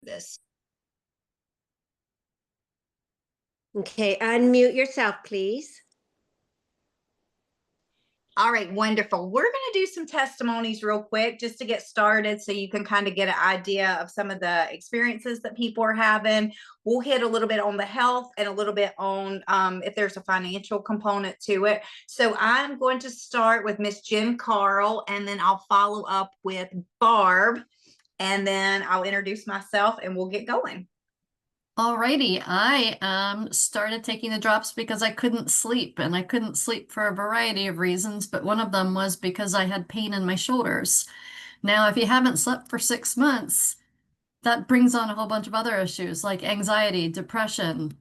This. Okay, unmute yourself, please. All right, wonderful. We're going to do some testimonies real quick just to get started so you can kind of get an idea of some of the experiences that people are having. We'll hit a little bit on the health and a little bit on if there's a financial component to it. So I'm going to start with Miss Jen Carl, and then I'll follow up with Barb, and then I'll introduce myself and we'll get going. Alrighty, I started taking the drops because I couldn't sleep, and I couldn't sleep for a variety of reasons, but one of them was because I had pain in my shoulders. Now, if you haven't slept for 6 months, that brings on a whole bunch of other issues like anxiety, depression,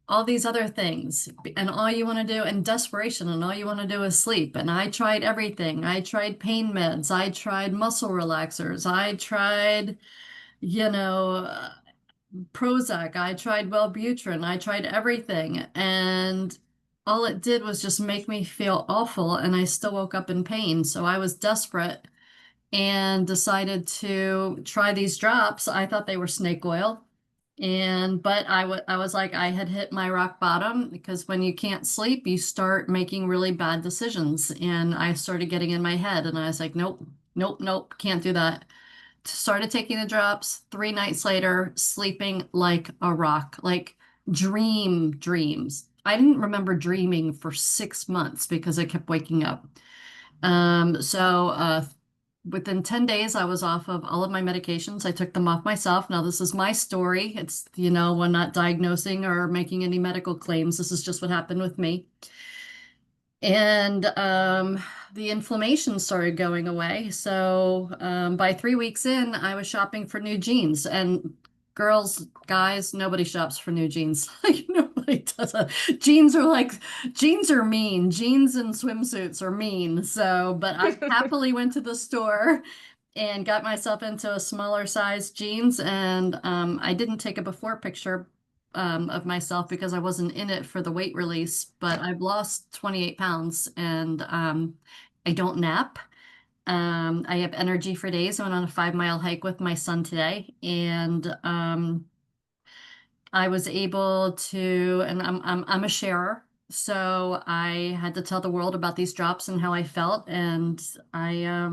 all these other things, and all you want to do, and desperation, and all you want to do is sleep. And I tried everything. I tried pain meds, I tried muscle relaxers, I tried, you know, Prozac, I tried Wellbutrin, I tried everything, and all it did was just make me feel awful, and I still woke up in pain. So I was desperate and decided to try these drops. I thought they were snake oil, and but I was like, I had hit my rock bottom, because when you can't sleep, you start making really bad decisions, and I started getting in my head, and I was like, nope, nope, nope, can't do that. Started taking the drops. 3 nights later, sleeping like a rock, like dreams. I didn't remember dreaming for 6 months because I kept waking up. Within 10 days, I was off of all of my medications. I took them off myself. Now, this is my story. It's, we're not diagnosing or making any medical claims. This is just what happened with me. And the inflammation started going away. So by 3 weeks in, I was shopping for new jeans. And girls, guys, nobody shops for new jeans. Like nobody does it. Jeans are mean. Jeans and swimsuits are mean. So, but I happily went to the store and got myself into a smaller size jeans. And I didn't take a before picture of myself because I wasn't in it for the weight release, but I've lost 28 pounds, and I don't nap. I have energy for days. I went on a 5 mile hike with my son today, and I was able to, and I'm a sharer, so I had to tell the world about these drops and how I felt, and I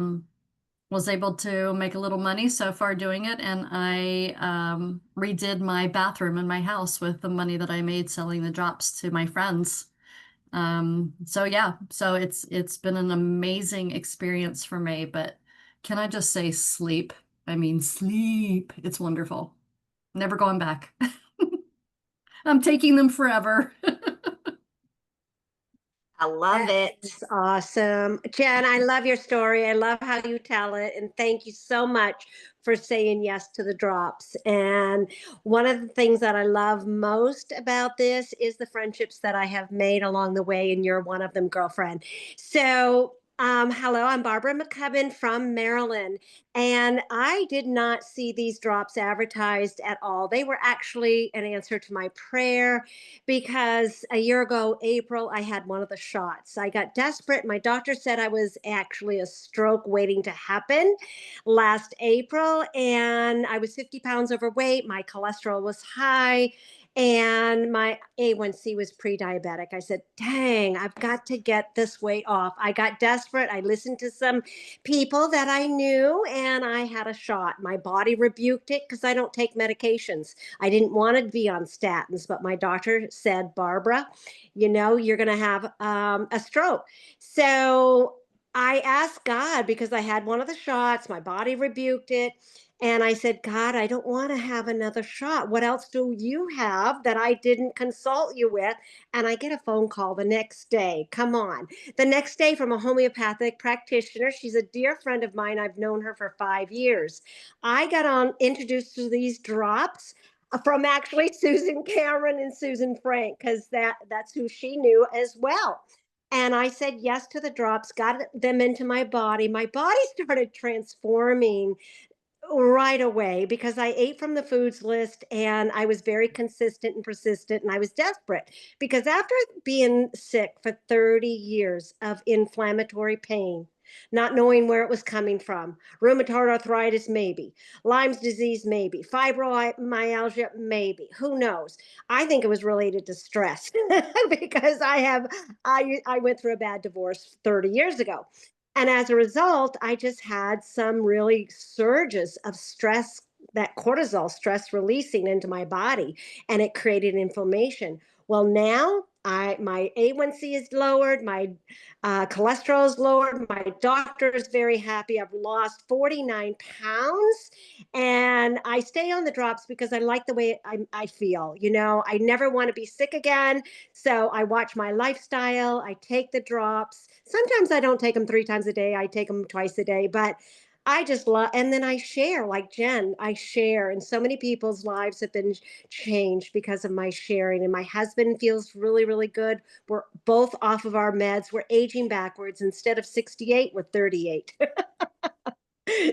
was able to make a little money so far doing it, and I redid my bathroom in my house with the money that I made selling the drops to my friends. So yeah, so it's been an amazing experience for me, but can I just say sleep? I mean, sleep. It's wonderful. Never going back. I'm taking them forever. I love it. That's awesome. Jen, I love your story. I love how you tell it. And thank you so much for saying yes to the drops. And one of the things that I love most about this is the friendships that I have made along the way. And you're one of them, girlfriend. So, hello, I'm Barbara McCubbin from Maryland. And I did not see these drops advertised at all. They were actually an answer to my prayer because a year ago, April, I had one of the shots. I got desperate. My doctor said I was actually a stroke waiting to happen last April, and I was 50 pounds overweight. My cholesterol was high, and my A1C was pre diabetic. I said, dang, I've got to get this weight off. I got desperate. I listened to some people that I knew, and I had a shot. My body rebuked it because I don't take medications. I didn't want to be on statins, but my doctor said, Barbara, you're going to have a stroke. So I asked God because I had one of the shots, my body rebuked it. And I said, God, I don't want to have another shot. What else do you have that I didn't consult you with? And I get a phone call the next day. Come on. The next day from a homeopathic practitioner. She's a dear friend of mine. I've known her for 5 years. I got on introduced to these drops from actually Susan Cameron and Susan Frank, because that's who she knew as well. And I said yes to the drops, got them into my body. My body started transforming right away because I ate from the foods list, and I was very consistent and persistent, and I was desperate because after being sick for 30 years of inflammatory pain, not knowing where it was coming from. Rheumatoid arthritis, maybe. Lyme's disease, maybe. Fibromyalgia, maybe. Who knows? I think it was related to stress because I went through a bad divorce 30 years ago. And as a result, I just had some really surges of stress, that cortisol stress releasing into my body, and it created inflammation. Well, now my A1C is lowered, my cholesterol is lowered. My doctor is very happy. I've lost 49 pounds, and I stay on the drops because I like the way I feel. You know, I never want to be sick again. So I watch my lifestyle. I take the drops. Sometimes I don't take them 3 times a day. I take them twice a day, but I just love, and then I share, like Jen, I share, and so many people's lives have been changed because of my sharing. And my husband feels really, really good. We're both off of our meds. We're aging backwards. Instead of 68, we're 38.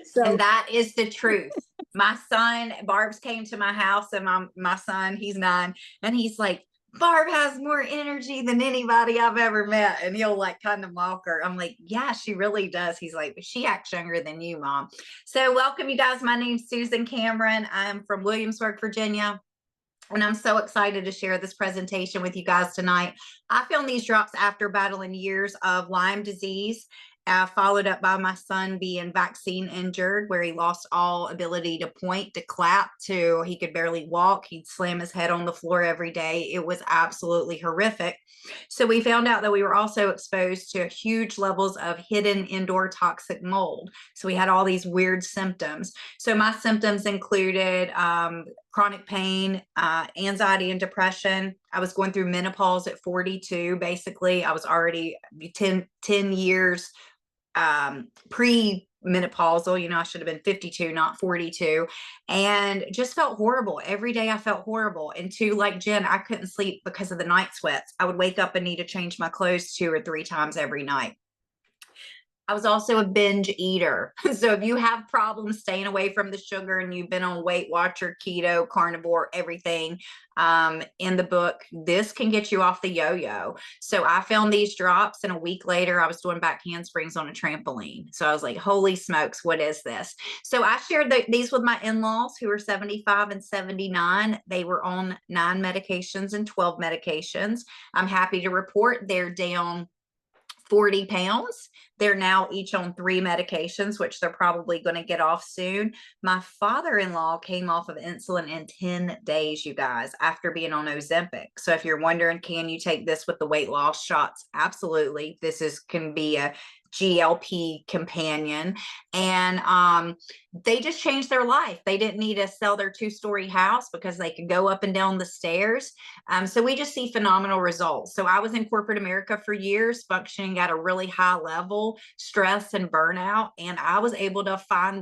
So And that is the truth. My son, Barb's came to my house, and my son, he's 9, and he's like, Barb has more energy than anybody I've ever met. And he'll like kind of mock her. I'm like, yeah, she really does. He's like, but she acts younger than you, Mom. So welcome, you guys. My name's Susan Cameron. I'm from Williamsburg, Virginia. And I'm so excited to share this presentation with you guys tonight. I found these drops after battling years of Lyme disease, followed up by my son being vaccine injured, where he lost all ability to point, to clap, to he could barely walk. He'd slam his head on the floor every day. It was absolutely horrific. So we found out that we were also exposed to huge levels of hidden indoor toxic mold. So we had all these weird symptoms. So my symptoms included chronic pain, anxiety and depression. I was going through menopause at 42. Basically, I was already 10 years pre-menopausal. You know, I should have been 52, not 42, and just felt horrible. Every day I felt horrible. And to like Jen, I couldn't sleep because of the night sweats. I would wake up and need to change my clothes 2 or 3 times every night. I was also a binge eater. So if you have problems staying away from the sugar and you've been on Weight Watcher, keto, carnivore, everything, in the book, this can get you off the yo-yo. So I found these drops, and a week later I was doing back handsprings on a trampoline. So I was like, holy smokes, what is this? So I shared these with my in-laws who are 75 and 79. They were on 9 medications and 12 medications. I'm happy to report they're down 40 pounds. They're now each on 3 medications, which they're probably going to get off soon. My father-in-law came off of insulin in 10 days, you guys, after being on Ozempic. So if you're wondering, can you take this with the weight loss shots? Absolutely. Can be a GLP companion. And they just changed their life. They didn't need to sell their 2-story house because they could go up and down the stairs. So we just see phenomenal results. So I was in corporate America for years, functioning at a really high level, stress and burnout. And I was able to find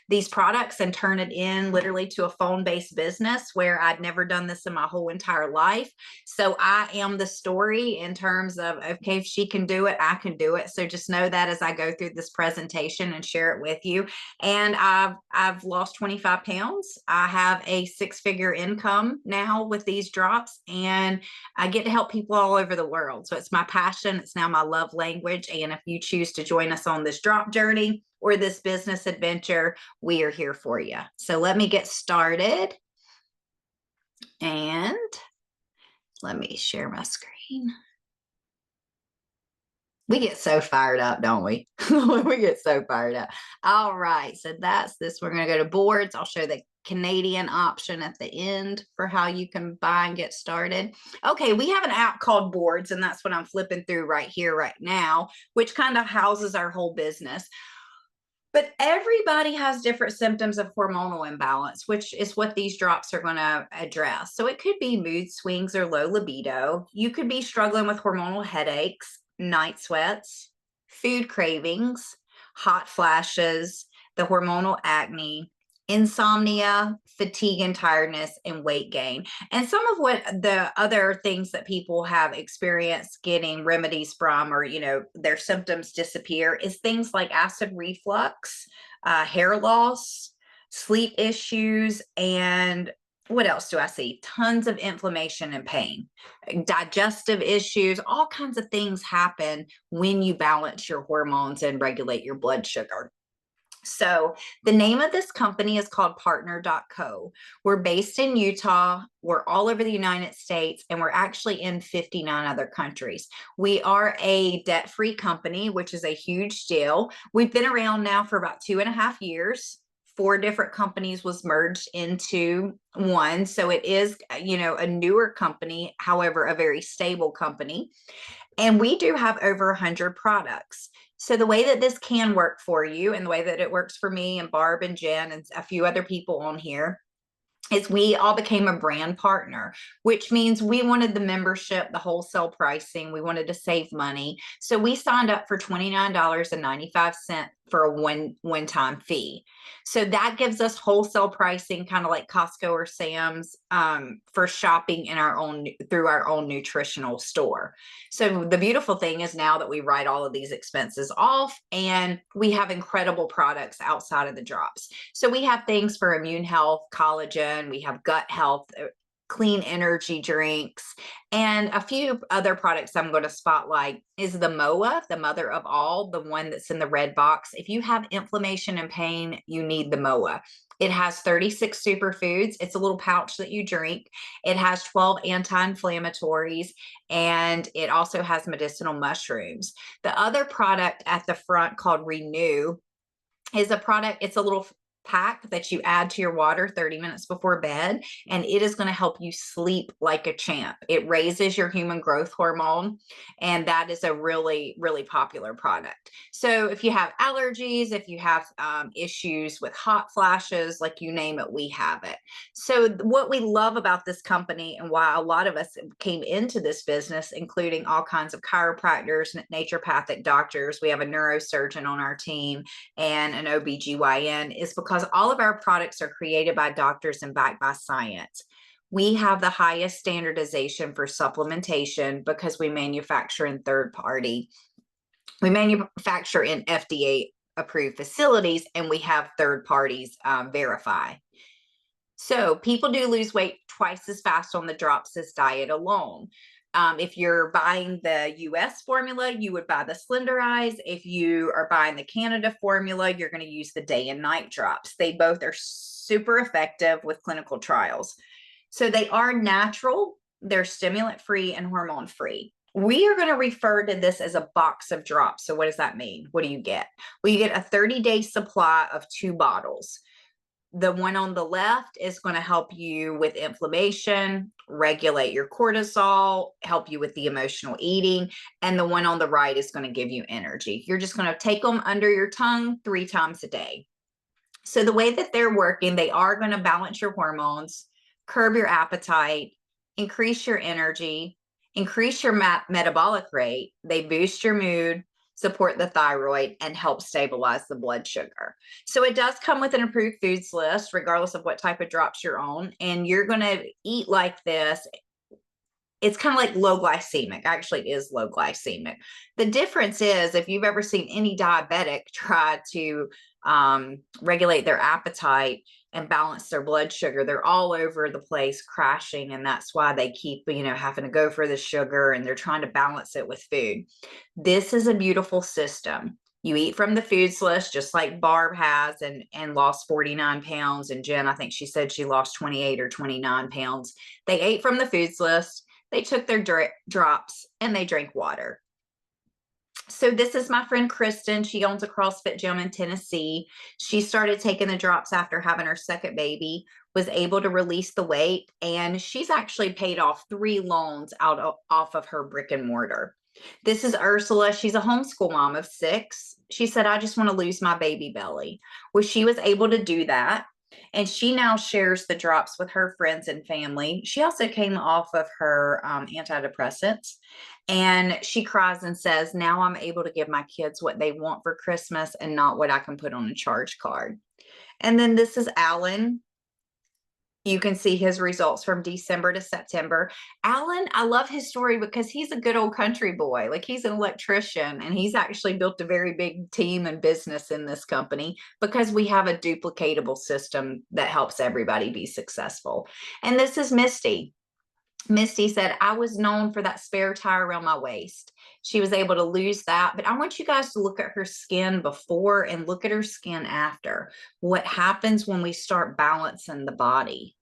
these products and turn it in literally to a phone-based business where I'd never done this in my whole entire life. So I am the story in terms of, okay, if she can do it, I can do it. So just know that as I go through this presentation and share it with you. And I've lost 25 pounds. I have a 6-figure income now with these drops, and I get to help people all over the world. So it's my passion. It's now my love language. And if you choose to join us on this drop journey or this business adventure, we are here for you. So let me get started. And let me share my screen. We get so fired up, don't we? We get so fired up. All right, so that's this. We're going to go to boards. I'll show the Canadian option at the end for how you can buy and get started. Okay, we have an app called Boards, and that's what I'm flipping through right here, right now, which kind of houses our whole business. But everybody has different symptoms of hormonal imbalance, which is what these drops are going to address. So it could be mood swings or low libido. You could be struggling with hormonal headaches, night sweats, food cravings, hot flashes, the hormonal acne, insomnia, fatigue and tiredness, and weight gain. And some of what the other things that people have experienced getting remedies from, or, you know, their symptoms disappear, is things like acid reflux, hair loss, sleep issues, and What else do I see? Tons of inflammation and pain, digestive issues, all kinds of things happen when you balance your hormones and regulate your blood sugar. So the name of this company is called Partner.co. We're based in Utah. We're all over the United States, and we're actually in 59 other countries. We are a debt-free company, which is a huge deal. We've been around now for about 2.5 years. 4 different companies was merged into one. So it is, a newer company, however, a very stable company. And we do have over 100 products. So the way that this can work for you, and the way that it works for me and Barb and Jen and a few other people on here, is we all became a brand partner, which means we wanted the membership, the wholesale pricing. We wanted to save money. So we signed up for $29.95 for a one-time fee. So that gives us wholesale pricing, kind of like Costco or Sam's, for shopping through our own nutritional store. So the beautiful thing is now that we write all of these expenses off, and we have incredible products outside of the drops. So we have things for immune health, collagen, we have gut health, clean energy drinks, and a few other products I'm going to spotlight is the MOA, the mother of all, the one that's in the red box. If you have inflammation and pain, you need the MOA. It has 36 superfoods. It's a little pouch that you drink. It has 12 anti-inflammatories, and it also has medicinal mushrooms. The other product at the front called Renew is a product, it's a little pack that you add to your water 30 minutes before bed, and it is going to help you sleep like a champ. It raises your human growth hormone, and that is a really, really popular product. So if you have allergies, if you have issues with hot flashes, like you name it, we have it. So what we love about this company, and why a lot of us came into this business, including all kinds of chiropractors, naturopathic doctors, we have a neurosurgeon on our team, and an OBGYN, is because all of our products are created by doctors and backed by science. We have the highest standardization for supplementation because we manufacture in we manufacture in FDA approved facilities, and we have third parties verify. So people do lose weight twice as fast on the drops as diet alone. If you're buying the US formula, you would buy the Slenderize. If you are buying the Canada formula, you're going to use the day and night drops. They both are super effective with clinical trials. So they are natural, they're stimulant free and hormone free. We are going to refer to this as a box of drops. So what does that mean? What do you get? Well, you get a 30-day supply of 2 bottles. The one on the left is going to help you with inflammation, regulate your cortisol, help you with the emotional eating. And the one on the right is going to give you energy. You're just going to take them under your tongue 3 times a day. So the way that they're working, they are going to balance your hormones, curb your appetite, increase your energy, increase your metabolic rate. They boost your mood, support the thyroid, and help stabilize the blood sugar. So it does come with an approved foods list, regardless of what type of drops you're on. And you're going to eat like this. It's kind of like low glycemic. Actually, it is low glycemic. The difference is, if you've ever seen any diabetic try to regulate their appetite and balance their blood sugar, they're all over the place crashing. And that's why they keep, having to go for the sugar, and they're trying to balance it with food. This is a beautiful system. You eat from the foods list, just like Barb has, and lost 49 pounds. And Jen, I think she said she lost 28 or 29 pounds. They ate from the foods list. They took their drops, and they drank water. So this is my friend Kristen. She owns a CrossFit gym in Tennessee. She started taking the drops after having her second baby, was able to release the weight, and she's actually paid off 3 loans off of her brick and mortar. This is Ursula. She's a homeschool mom of 6. She said, I just want to lose my baby belly. Well, she was able to do that. And she now shares the drops with her friends and family. She also came off of her antidepressants, and she cries and says, now I'm able to give my kids what they want for Christmas and not what I can put on a charge card. And then this is Alan. You can see his results from December to September. Alan, I love his story because he's a good old country boy. Like, he's an electrician, and he's actually built a very big team and business in this company because we have a duplicatable system that helps everybody be successful. And this is Misty. Misty said, I was known for that spare tire around my waist. She was able to lose that. But I want you guys to look at her skin before and look at her skin after. What happens when we start balancing the body?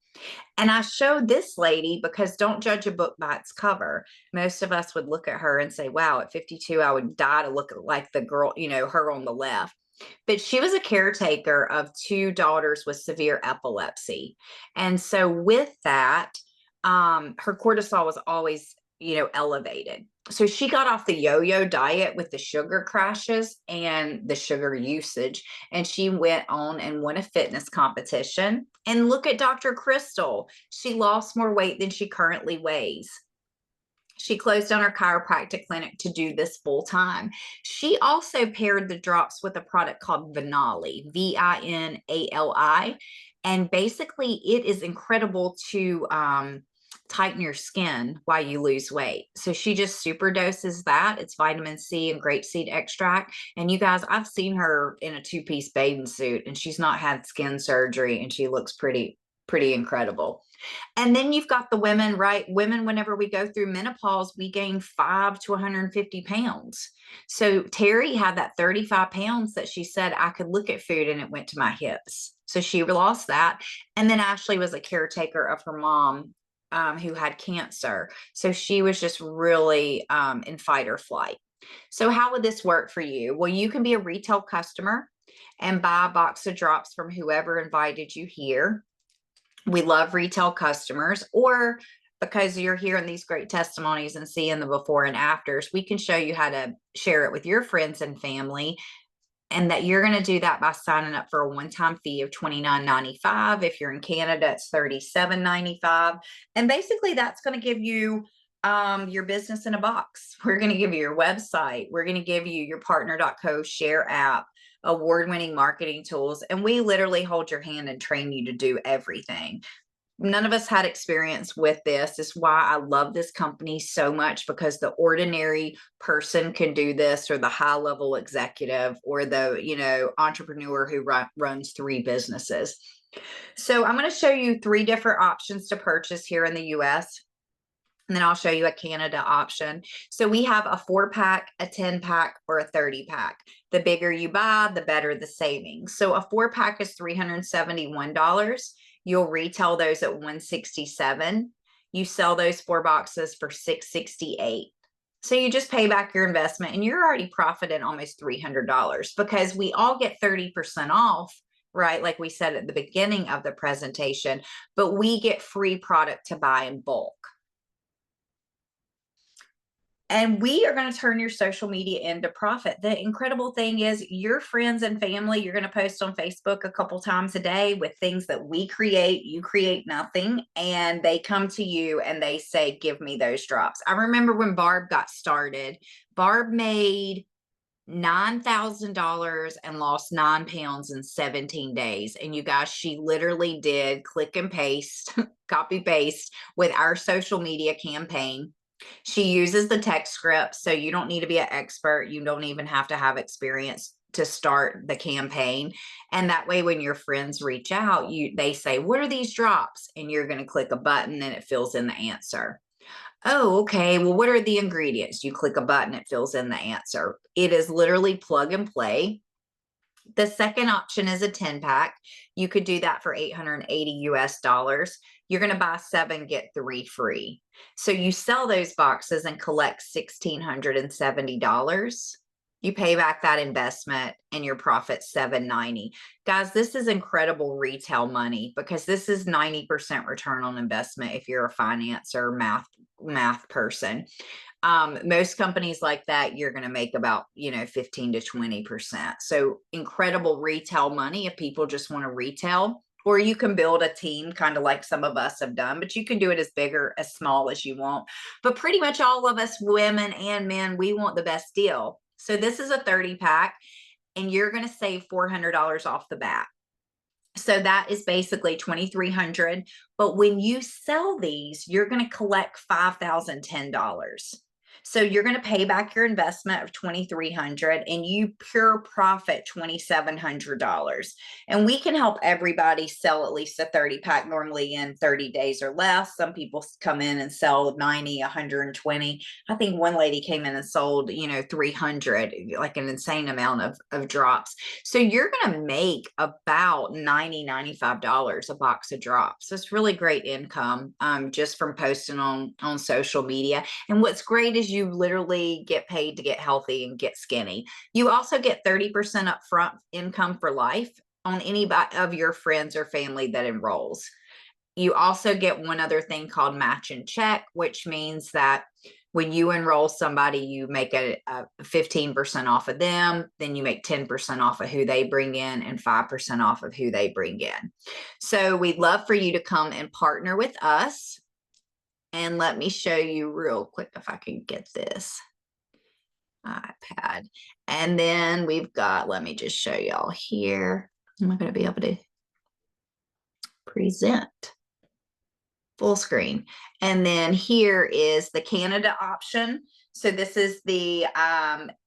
And I showed this lady because don't judge a book by its cover. Most of us would look at her and say, wow, at 52, I would die to look like the girl, her on the left. But she was a caretaker of 2 daughters with severe epilepsy. And so with that, her cortisol was always, elevated. So she got off the yo-yo diet with the sugar crashes and the sugar usage. And she went on and won a fitness competition. And look at Dr. Crystal. She lost more weight than she currently weighs. She closed down her chiropractic clinic to do this full time. She also paired the drops with a product called Vinali, Vinali. And basically, it is incredible to tighten your skin while you lose weight. So she just super doses that. It's vitamin C and grapeseed extract. And you guys, I've seen her in a 2-piece bathing suit, and she's not had skin surgery, and she looks pretty incredible. And then you've got the women, right? Women, whenever we go through menopause, we gain 5 to 150 pounds. So Terry had that 35 pounds that she said, I could look at food and it went to my hips. So she lost that. And then Ashley was a caretaker of her mom, who had cancer. So she was just really in fight or flight. So how would this work for you? Well, you can be a retail customer and buy a box of drops from whoever invited you here. We love retail customers, or because you're hearing these great testimonies and seeing the before and afters, we can show you how to share it with your friends and family. And that you're going to do that by signing up for a one-time fee of $29.95. If you're in Canada, it's $37.95. And basically that's going to give you your business in a box. We're going to give you your website. We're going to give you your partner.co share app, award-winning marketing tools. And we literally hold your hand and train you to do everything. None of us had experience with this. This is why I love this company so much, because the ordinary person can do this, or the high level executive, or the, entrepreneur who runs 3 businesses. So I'm going to show you 3 different options to purchase here in the US. And then I'll show you a Canada option. So we have a 4-pack, a 10-pack, or a 30-pack. The bigger you buy, the better the savings. So a 4-pack is $371. You'll retail those at $167. You sell those 4 boxes for $668. So you just pay back your investment, and you're already profiting almost $300, because we all get 30% off, right? Like we said at the beginning of the presentation, but we get free product to buy in bulk. And we are going to turn your social media into profit. The incredible thing is, your friends and family, you're going to post on Facebook a couple times a day with things that we create. You create nothing, and they come to you and they say, give me those drops. I remember when Barb got started, Barb made $9,000 and lost 9 pounds in 17 days. And you guys, she literally did click and paste, copy paste with our social media campaign. She uses the text script, so you don't need to be an expert. You don't even have to have experience to start the campaign. And that way, when your friends reach out, they say, what are these drops? And you're going to click a button and it fills in the answer. Oh, okay. Well, what are the ingredients? You click a button, it fills in the answer. It is literally plug and play. The second option is a 10-pack. You could do that for $880 US. You're going to buy 7, get 3 free. So you sell those boxes and collect $1,670. You pay back that investment and your profit $790. Guys, this is incredible retail money, because this is 90% return on investment if you're a finance or math person. Most companies like that, you're going to make about 15 to 20%. So incredible retail money if people just want to retail. Or you can build a team, kind of like some of us have done, but you can do it as big or as small as you want. But pretty much all of us, women and men, we want the best deal. So this is a 30-pack, and you're going to save $400 off the bat. So that is basically 2,300. But when you sell these, you're going to collect $5,010. So you're going to pay back your investment of 2,300 and you pure profit $2,700. And we can help everybody sell at least a 30 pack normally in 30 days or less. Some people come in and sell 90, 120. I think one lady came in and sold, 300, like an insane amount of drops. So you're going to make about $90, $95 a box of drops. So it's really great income just from posting on social media. And what's great is you literally get paid to get healthy and get skinny. You also get 30% upfront income for life on any of your friends or family that enrolls. You also get one other thing called match and check, which means that when you enroll somebody, you make a 15% off of them, then you make 10% off of who they bring in and 5% off of who they bring in. So we'd love for you to come and partner with us. And let me show you real quick if I can get this iPad. And then we've got, let me just show y'all here. Am I going to be able to present full screen? And then here is the Canada option. So this is the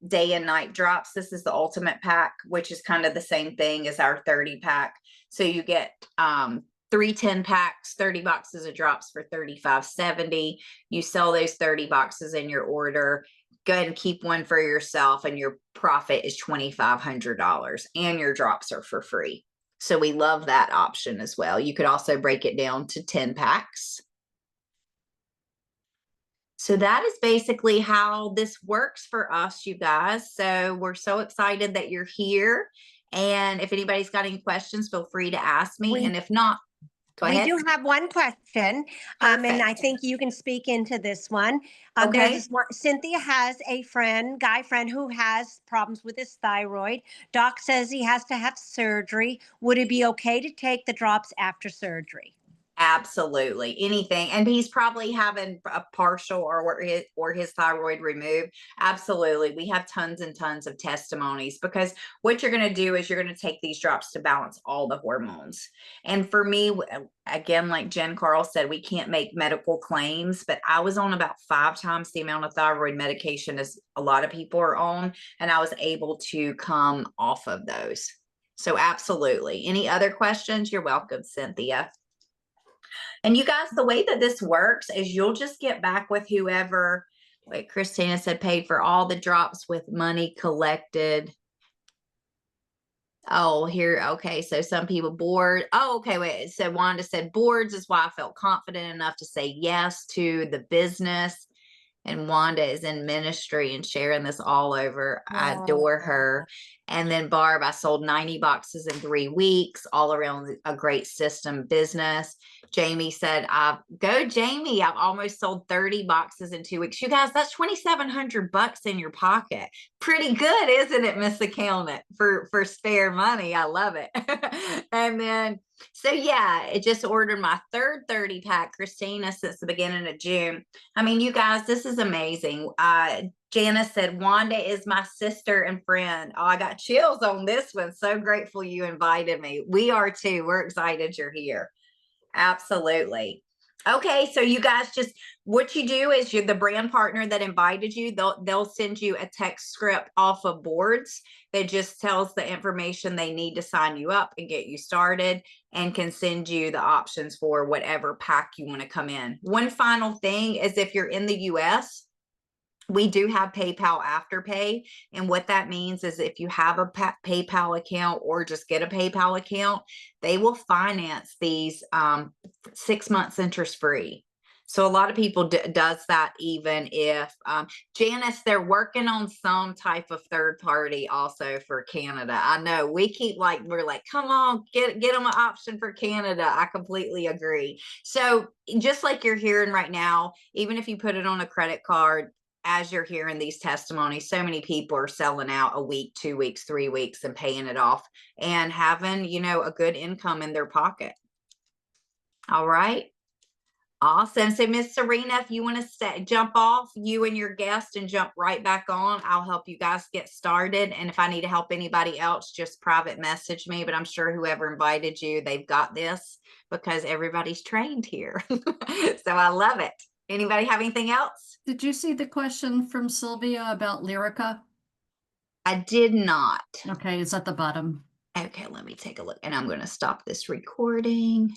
day and night drops. This is the ultimate pack, which is kind of the same thing as our 30 pack. So you get 3 10 packs, 30 boxes of drops for $35.70. You sell those 30 boxes in your order. Go ahead and keep one for yourself, and your profit is $2,500, and your drops are for free. So we love that option as well. You could also break it down to 10 packs. So that is basically how this works for us, you guys. So we're so excited that you're here. And if anybody's got any questions, feel free to ask me. And if not, go ahead. We do have one question, and I Perfect. think you can speak into this one. Okay. There's this one. Cynthia has a guy friend who has problems with his thyroid. Doc says he has to have surgery. Would it be okay to take the drops after surgery? Absolutely. Anything. And he's probably having a partial or his thyroid removed. Absolutely. We have tons and tons of testimonies, because what you're going to do is you're going to take these drops to balance all the hormones. And for me, again, like Jen Carl said, we can't make medical claims, but I was on about 5 times the amount of thyroid medication as a lot of people are on, and I was able to come off of those. So absolutely. Any other questions? You're welcome, Cynthia. And you guys, the way that this works is you'll just get back with whoever, like Christina said, paid for all the drops with money collected. Oh, here. Okay. So some people board. Oh, okay. Wait. So Wanda said boards is why I felt confident enough to say yes to the business. And Wanda is in ministry and sharing this all over. I adore her. And then Barb, I sold 90 boxes in 3 weeks, all around a great system business. Jamie said, go Jamie. I've almost sold 30 boxes in 2 weeks. You guys, that's $2,700 in your pocket. Pretty good, isn't it, Miss Accountant, for spare money? I love it. And then, so yeah, it just ordered my third 30 pack, Christina, since the beginning of June. I mean, you guys, this is amazing. Janice said, Wanda is my sister and friend. Oh, I got chills on this one. So grateful you invited me. We are too. We're excited you're here. Absolutely. Okay, so you guys, just what you do is you're the brand partner that invited you. They'll send you a text script off of boards that just tells the information they need to sign you up and get you started, and can send you the options for whatever pack you want to come in. One final thing is, if you're in the US, we do have PayPal Afterpay. And what that means is, if you have a PayPal account or just get a PayPal account, they will finance these 6 months interest free. So a lot of people does that, even if Janice, they're working on some type of third party also for Canada. I know we keep we're like, come on, get them an option for Canada. I completely agree. So just like you're hearing right now, even if you put it on a credit card, as you're hearing these testimonies, so many people are selling out a week, 2 weeks, 3 weeks, and paying it off and having, a good income in their pocket. All right. Awesome. So Miss Serena, if you want to jump off, you and your guest, and jump right back on, I'll help you guys get started. And if I need to help anybody else, just private message me. But I'm sure whoever invited you, they've got this because everybody's trained here. So I love it. Anybody have anything else? Did you see the question from Sylvia about Lyrica? I did not. Okay, it's at the bottom. Okay, let me take a look, and I'm going to stop this recording.